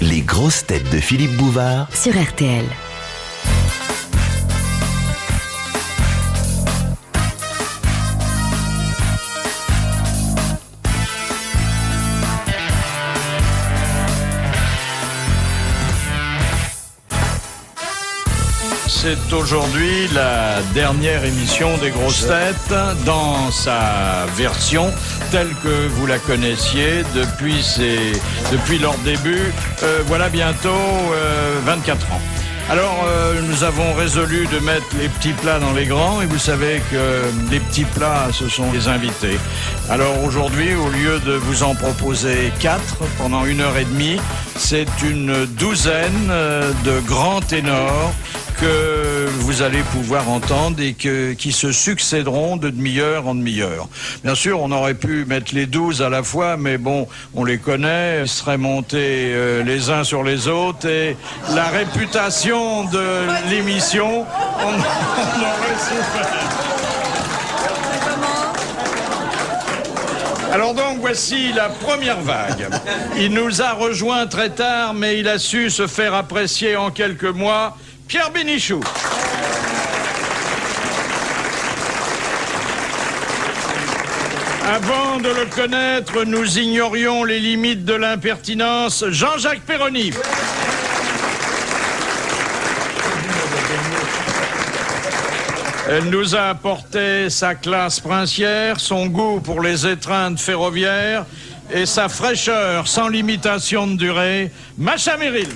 Les grosses têtes de Philippe Bouvard sur RTL. C'est aujourd'hui la dernière émission des grosses têtes dans sa version telle que vous la connaissiez depuis leur début, voilà bientôt 24 ans. Alors, nous avons résolu de mettre les petits plats dans les grands, et vous savez que les petits plats, ce sont les invités. Alors aujourd'hui, au lieu de vous en proposer 4 pendant 1h30, c'est une douzaine de grands ténors que vous allez pouvoir entendre et qui se succéderont de demi-heure en demi-heure. Bien sûr, on aurait pu mettre les 12 à la fois, mais bon, on les connaît, ils seraient montés les uns sur les autres, et la réputation de l'émission, on aurait souffert. Alors donc, voici la première vague. Il nous a rejoint très tard, mais il a su se faire apprécier en quelques mois. Pierre Bénichou. Avant de le connaître, nous ignorions les limites de l'impertinence. Jean-Jacques Perroni. Elle nous a apporté sa classe princière, son goût pour les étreintes ferroviaires et sa fraîcheur sans limitation de durée. Macha Merrill.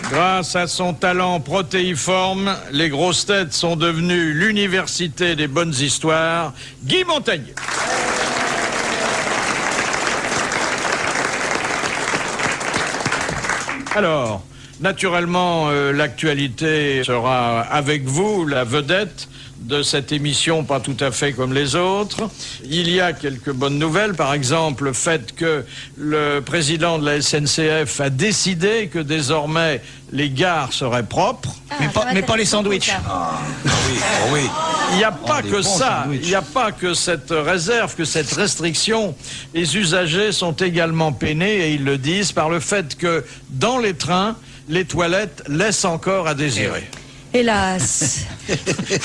Grâce à son talent protéiforme, les grosses têtes sont devenues l'université des bonnes histoires. Guy Montagnier. Alors, naturellement, l'actualité sera avec vous, la vedette de cette émission, pas tout à fait comme les autres. Il y a quelques bonnes nouvelles, par exemple le fait que le président de la SNCF a décidé que désormais les gares seraient propres. Mais pas les sandwichs. Oui. Il n'y a pas que ça, il n'y a pas que cette réserve, que cette restriction. Les usagers sont également peinés, et ils le disent, par le fait que dans les trains, les toilettes laissent encore à désirer. Hélas.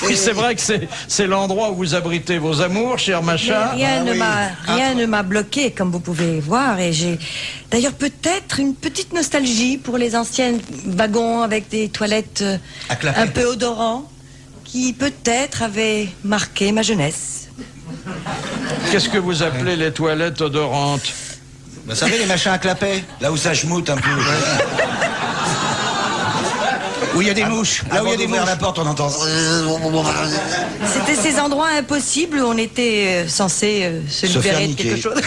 Oui, c'est vrai que c'est l'endroit où vous abritez vos amours, cher Macha. Rien ne m'a bloqué, comme vous pouvez voir, et j'ai d'ailleurs peut-être une petite nostalgie pour les anciens wagons avec des toilettes un peu odorants, qui peut-être avaient marqué ma jeunesse. Qu'est-ce que vous appelez les toilettes odorantes? Vous savez, les machins à clapet, Là où ça schmoute un peu. où il y a des mouches. Là où il y a des mouches. la porte, on entend. C'était ces endroits impossibles où on était censé se libérer de quelque chose.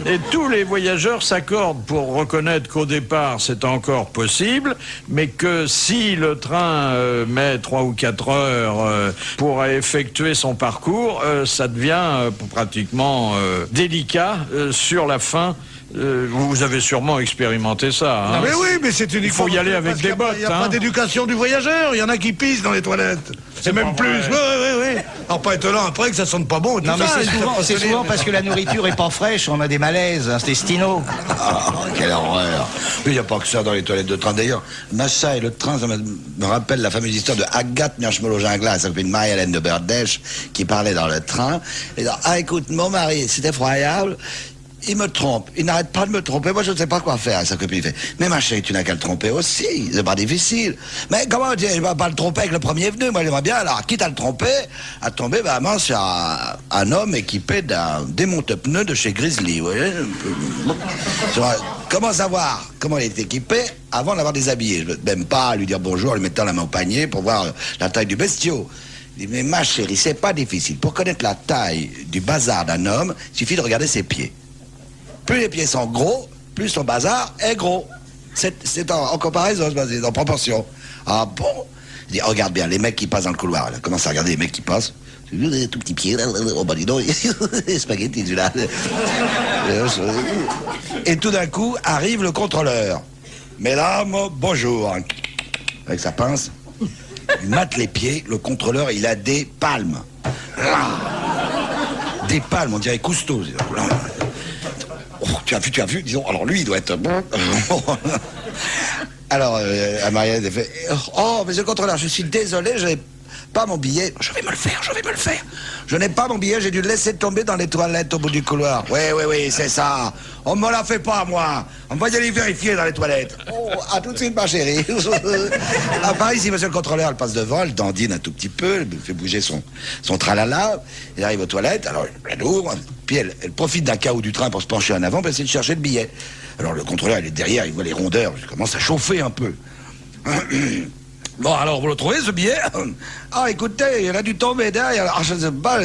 Et tous les voyageurs s'accordent pour reconnaître qu'au départ, c'est encore possible, mais que si le train met 3 ou 4 heures pour effectuer son parcours, ça devient pratiquement délicat sur la fin. Vous avez sûrement expérimenté ça. Hein. Mais oui, mais c'est uniquement... Il faut y aller avec des bottes. Il n'y a pas d'éducation du voyageur. Il y en a qui pissent dans les toilettes. C'est même plus. Oui. Alors pas étonnant après que ça sonne pas bon. Non, mais c'est souvent parce que la nourriture est pas fraîche, on a des malaises intestinaux. Ah, quelle horreur. Il n'y a pas que ça dans les toilettes de train. D'ailleurs, Macha et le train, ça me rappelle la fameuse histoire de Agathe Mirchmolo-Ginglas, ça s'appelle Marie-Hélène de Berdèche, qui parlait dans le train. Et donc, écoute, mon mari, c'est effroyable. Il me trompe, il n'arrête pas de me tromper, moi je ne sais pas quoi faire. Sa copine fait, mais ma chérie, tu n'as qu'à le tromper aussi, c'est pas difficile. Mais comment dire, il va pas le tromper avec le premier venu, moi j'aimerais bien, alors quitte à le tromper, à tomber vraiment sur un homme équipé d'un démonte-pneus de chez Grizzly, vous voyez. Comment savoir comment il est équipé avant de l'avoir déshabillé? Je ne même pas lui dire bonjour en lui mettant la main au panier pour voir la taille du bestiau. Il dit, mais ma chérie, c'est pas difficile. Pour connaître la taille du bazar d'un homme, il suffit de regarder ses pieds. Plus les pieds sont gros, plus son bazar est gros. C'est en comparaison, c'est en proportion. Ah bon? Il dit, regarde bien, les mecs qui passent dans le couloir, là, commence à regarder les mecs qui passent. Des tout petits pieds, oh bah dis donc, spaghetti, celui-là. Et tout d'un coup, arrive le contrôleur. Mesdames, bonjour. Avec sa pince, il mate les pieds, le contrôleur, il a des palmes. T'es pâle, on dirait Cousteau. Oh, tu as vu, disons. Alors lui, il doit être bon. Alors, à Marianne, elle fait oh, monsieur le contrôleur, je suis désolé, je n'ai pas mon billet. Je vais me le faire. Je n'ai pas mon billet, j'ai dû le laisser tomber dans les toilettes au bout du couloir. Oui, c'est ça. On me la fait pas, moi. On va y aller vérifier dans les toilettes. Oh, à tout de suite, ma chérie. À Paris, si monsieur le contrôleur, elle passe devant, elle dandine un tout petit peu, elle fait bouger son tralala. Elle arrive aux toilettes, alors elle ouvre, puis elle profite d'un chaos du train pour se pencher en avant pour essayer de chercher le billet. Alors le contrôleur, il est derrière, il voit les rondeurs, il commence à chauffer un peu. Bon, alors, vous le trouvez, ce billet? Ah, écoutez, elle a dû tomber derrière. Ah, je ne sais pas,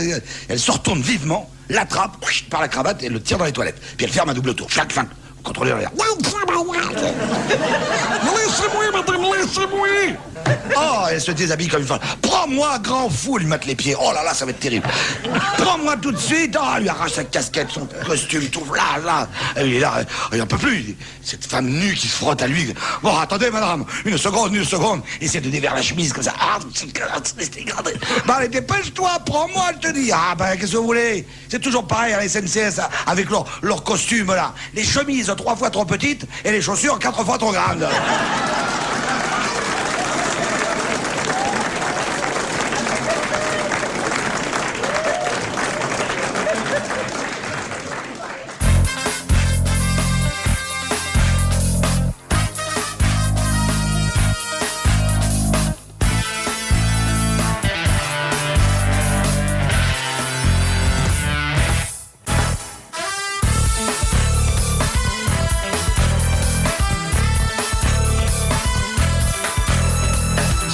elle se retourne vivement, l'attrape par la cravate et le tire dans les toilettes. Puis elle ferme un double tour. Chaque fin, le contrôleur est là. Laissez-moi, madame, laissez-moi. Oh, elle se déshabille comme une femme. Prends-moi, grand fou, lui mettre les pieds. Oh là là, ça va être terrible. Prends-moi tout de suite. Oh, elle lui arrache sa casquette, son costume, tout là. Il est là, il n'en peut plus. Cette femme nue qui se frotte à lui. Bon, attendez, madame, une seconde. Essaie de déverrer la chemise comme ça. Ah, bah, allez, dépêche-toi, prends-moi, je te dis. Ah, ben, qu'est-ce que vous voulez? C'est toujours pareil à la SNCF, avec leur costume, là. Les chemises 3 fois trop petites et les chaussures 4 fois trop grandes.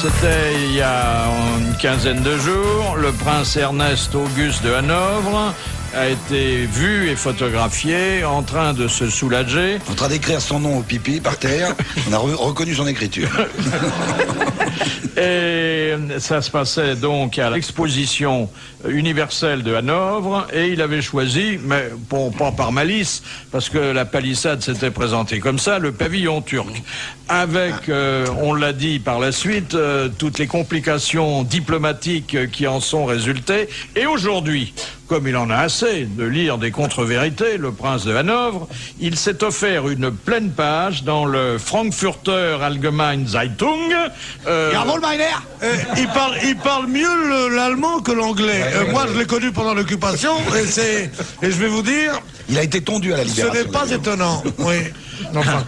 C'était il y a une quinzaine de jours. Le prince Ernest Auguste de Hanovre a été vu et photographié en train de se soulager. En train d'écrire son nom au pipi par terre. On a reconnu son écriture. Et ça se passait donc à l'exposition universelle de Hanovre, et il avait choisi, mais bon, pas par malice, parce que la palissade s'était présentée comme ça, le pavillon turc. Avec, on l'a dit par la suite, toutes les complications diplomatiques qui en sont résultées. Et aujourd'hui, comme il en a assez de lire des contre-vérités, le prince de Hanovre, il s'est offert une pleine page dans le Frankfurter Allgemeine Zeitung. Il parle mieux l'allemand que l'anglais. Moi, je l'ai connu pendant l'occupation, et je vais vous dire... Il a été tondu à la Libération. Ce n'est pas étonnant, oui. Enfin.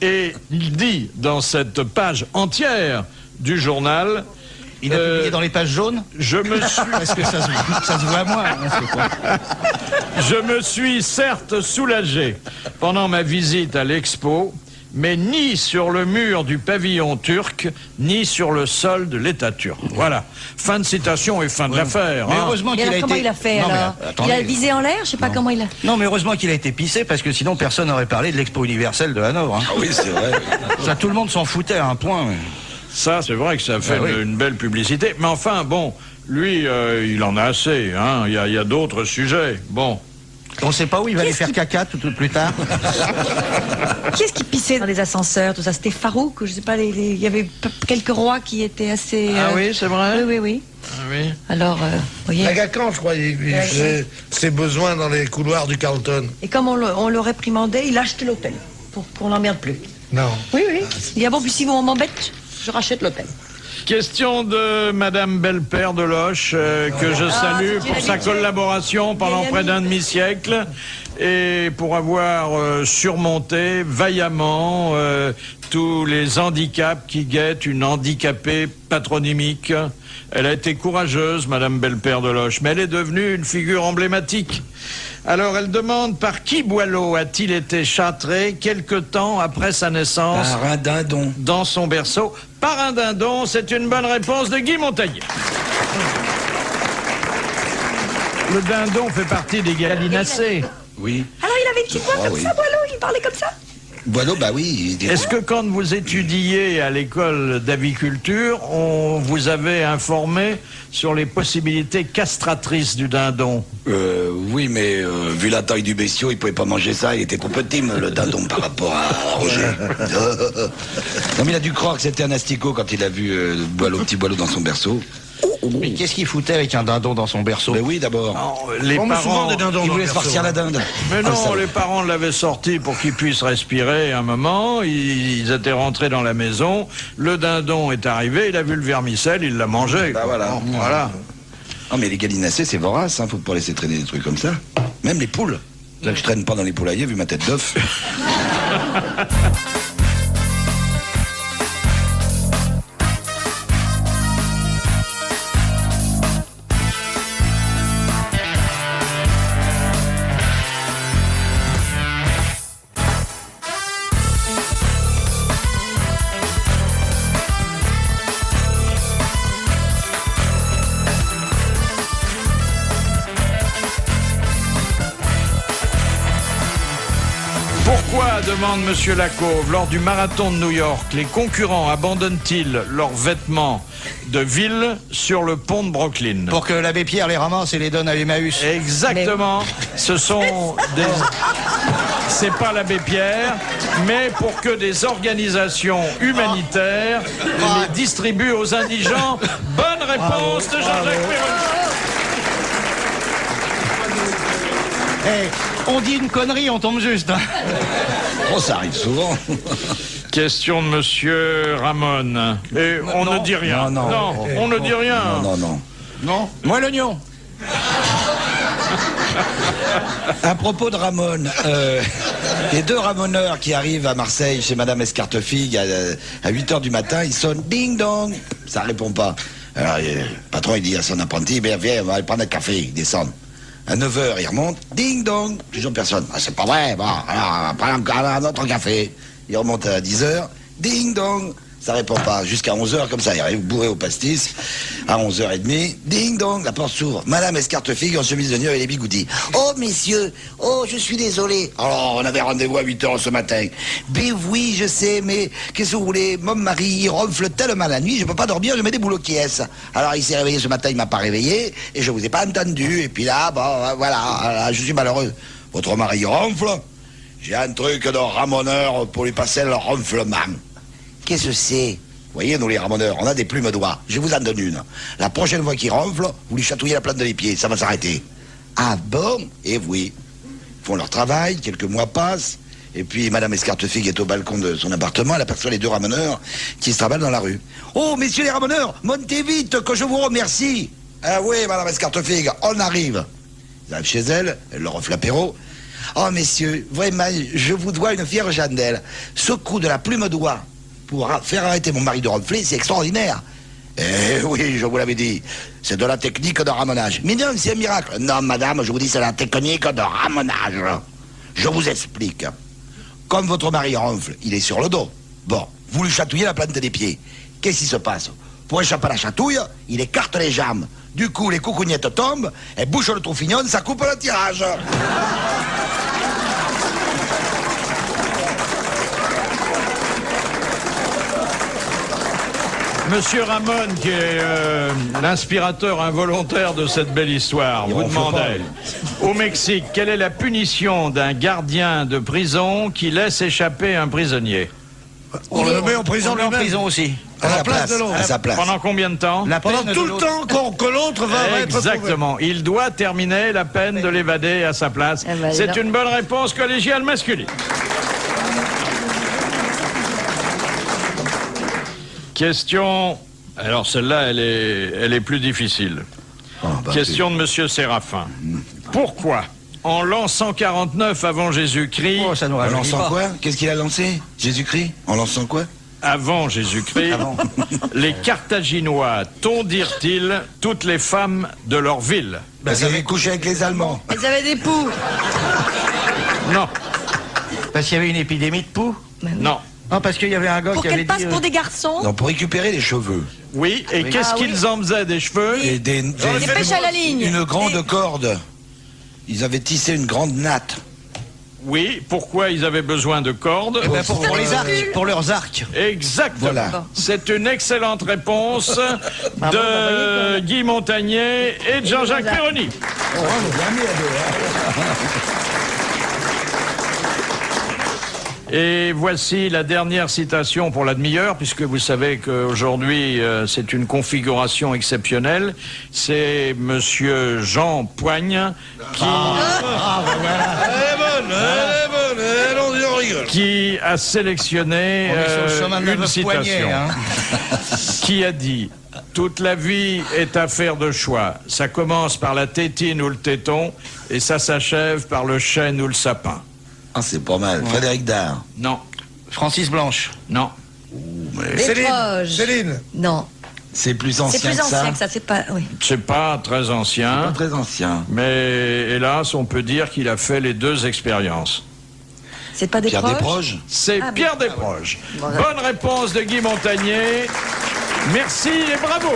Et il dit dans cette page entière du journal... Il a publié dans les pages jaunes? Je me suis... Parce que ça se voit à moi. Hein, c'est quoi. Je me suis certes soulagé pendant ma visite à l'expo, mais ni sur le mur du pavillon turc, ni sur le sol de l'État turc. Voilà. Fin de citation et fin de l'affaire. Mais hein. heureusement qu'il a été... Comment il a fait, non, alors il a visé en l'air? Je sais pas comment il a... Non, mais heureusement qu'il a été pissé, parce que sinon personne n'aurait parlé de l'expo universelle de Hanovre. Hein. Ah oui, c'est vrai. Ça, tout le monde s'en foutait à un point. Mais... Ça, c'est vrai que ça fait une belle publicité. Mais enfin, bon, lui, il en a assez. Hein. Il y a d'autres sujets. Bon. On ne sait pas où il va aller faire caca tout plus tard. Qui est-ce qui pissait dans les ascenseurs, tout ça? C'était Farouk, je sais pas, il y avait quelques rois qui étaient assez... Ah oui, c'est vrai? Oui. Ah oui. Alors, voyez... Agacan, je crois, il faisait ses besoins dans les couloirs du Carlton. Et comme on le réprimandait, il a acheté l'hôtel, pour qu'on l'emmerde plus. Non. Oui. Il dit, ah bon, puis si vous m'embêtez, je rachète l'hôtel. Question de Madame Belpère de Loche, que je salue pour sa collaboration pendant près d'un demi-siècle et pour avoir surmonté vaillamment tous les handicaps qui guettent une handicapée patronymique. Elle a été courageuse, Madame Belpère de Loche, mais elle est devenue une figure emblématique. Alors, elle demande par qui Boileau a-t-il été châtré quelque temps après sa naissance? Par un dindon. Dans son berceau. Par un dindon, c'est une bonne réponse de Guy Montagnier. Le dindon fait partie des gallinacées. Oui. Alors, il avait une petite voix comme ça, Boileau? Il parlait comme ça? Boileau, bah oui. Est-ce que quand vous étudiez à l'école d'aviculture, on vous avait informé sur les possibilités castratrices du dindon? Oui, mais vu la taille du bestiau, il pouvait pas manger ça. Il était trop petit, le dindon, par rapport à Roger. Non, mais il a dû croire que c'était un asticot quand il a vu petit Boileau dans son berceau. Mais qu'est-ce qu'il foutait avec un dindon dans son berceau? Mais oui, d'abord. Non, les On met souvent parents... des dindons Il dans le voulait se berceau, farcir la hein. dinde. Mais Ah, non, ça- les parents l'avaient sorti pour qu'il puisse respirer un moment. Ils étaient rentrés dans la maison. Le dindon est arrivé, il a vu le vermicelle, il l'a mangé. Bah quoi. voilà. Voilà. Non, mais les gallinacés, c'est vorace, hein. Faut pas laisser traîner des trucs comme ça. Même les poules. C'est que je traîne pas dans les poulaillers, vu ma tête d'œuf. Pourquoi, demande Monsieur Lacauve, lors du marathon de New York, les concurrents abandonnent-ils leurs vêtements de ville sur le pont de Brooklyn? Pour que l'abbé Pierre les ramasse et les donne à Emmaüs. Exactement. Ce sont des... C'est pas l'abbé Pierre, mais pour que des organisations humanitaires les distribuent aux indigents. Bonne réponse de Jean-Jacques Perroni. Eh, on dit une connerie, on tombe juste. Hein. Oh, ça arrive souvent. Question de Monsieur Ramon. Et on ne dit rien. Non. On ne dit rien. Non. Non? Moi l'oignon. À propos de Ramon, les deux ramoneurs qui arrivent à Marseille chez Madame Escartefigue à 8h du matin, ils sonnent ding dong. Ça répond pas. Alors, le patron, il dit à son apprenti, viens, on va aller prendre un café. Ils descendent. À 9h, ils remontent, ding dong. Toujours personne. Ah, c'est pas vrai. Bon, alors, on va prendre un autre café. Ils remontent à 10h, ding dong. Ça répond pas. Jusqu'à 11h, comme ça, il arrive bourré au pastis. À 11h30, ding dong, la porte s'ouvre. Madame Escartefigue en chemise de nuit et les bigoudis. Oh, messieurs, oh, je suis désolé. Alors, on avait rendez-vous à 8h ce matin. Ben oui, je sais, mais qu'est-ce que vous voulez? Mon mari, il ronfle tellement la nuit, je peux pas dormir, je mets des boulots qui est. Alors, il s'est réveillé ce matin, il m'a pas réveillé, et je vous ai pas entendu. Et puis là, bon, voilà, je suis malheureux. Votre mari ronfle? J'ai un truc de ramoneur pour lui passer le ronflement. Qu'est-ce que c'est? Vous voyez, nous les ramoneurs, on a des plumes d'oie. Je vous en donne une. La prochaine fois qu'il ronfle, vous lui chatouillez la plante des pieds, ça va s'arrêter. Ah bon? Et oui. Ils font leur travail, quelques mois passent, et puis Madame Escartefigue est au balcon de son appartement, elle aperçoit les deux ramoneurs qui se travaillent dans la rue. Oh, messieurs les ramoneurs, montez vite, que je vous remercie. Ah oui, Madame Escartefigue, on arrive. Ils arrivent chez elle, elle leur offre l'apéro. Oh, messieurs, vraiment, je vous dois une fière chandelle. Ce coup de la plume d'oie pour faire arrêter mon mari de ronfler, c'est extraordinaire. Eh oui, je vous l'avais dit, c'est de la technique de ramonage. Mais non, c'est un miracle. Non, madame, je vous dis, c'est la technique de ramonage. Je vous explique. Comme votre mari ronfle, il est sur le dos. Bon, vous lui chatouillez la plante des pieds. Qu'est-ce qui se passe? Pour échapper à la chatouille, il écarte les jambes. Du coup, les coucougnettes tombent, et bouche le trou fignon, ça coupe le tirage. Monsieur Ramon, qui est l'inspirateur involontaire de cette belle histoire, vous demandez, au Mexique, quelle est la punition d'un gardien de prison qui laisse échapper un prisonnier? On le met en prison On est en lui-même. prison aussi. À la place de l'autre. À sa place. Pendant combien de temps? La Pendant peine de tout le l'autre. temps que l'autre va être trouvé. Exactement. Il doit terminer la peine de l'évader à sa place. Eh ben, C'est non. une bonne réponse collégiale masculine. Question. Alors celle-là, elle est plus difficile. Question de Monsieur Séraphin. Pourquoi, en l'an 149 avant Jésus-Christ, Oh, ça nous En rajeunit lançant pas. quoi? Qu'est-ce qu'il a lancé? Jésus-Christ? En lançant quoi? avant Jésus-Christ, les Carthaginois tondirent-ils toutes les femmes de leur ville? Parce qu'ils avaient couché avec les Allemands. Ils avaient des poux. Non, Parce qu'il y avait une épidémie de poux. non. Non, parce qu'il y avait un gars Pour qui avait qu'elles passent dit... pour des garçons. Non, pour récupérer les cheveux. Oui, et qu'est-ce Ah oui. qu'ils en faisaient des cheveux? Et Des pêches à la ligne. Une grande Des- corde. Ils avaient tissé une grande natte. Oui, pourquoi ils avaient besoin de cordes? Eh ben, pour les arcs, pour leurs arcs. Exactement. Voilà. C'est une excellente réponse Bravo, de Guy Montagnier et de Jean-Jacques Perroni. Et voici la dernière citation pour la demi-heure, puisque vous savez qu'aujourd'hui, c'est une configuration exceptionnelle. C'est monsieur Jean Poigne qui... Allons-y, on rigole. Qui a sélectionné On est sur le chemin de la une veuve citation. Poignet, hein. Qui a dit « Toute la vie est affaire de choix. Ça commence par la tétine ou le téton, et ça s'achève par le chêne ou le sapin. Ah, c'est pas mal. Frédéric Dard. » Non, Francis Blanche. non. Céline. Non. C'est plus C'est ancien plus que ça. ancien que ça, c'est pas... Oui. C'est pas très Pas ancien, très ancien. mais hélas, on peut dire qu'il a fait les deux expériences. C'est pas des Pierre proches. Desproges. C'est Ah, Pierre Desproges. Bon, Bonne réponse de Guy Montagnier. Merci et bravo.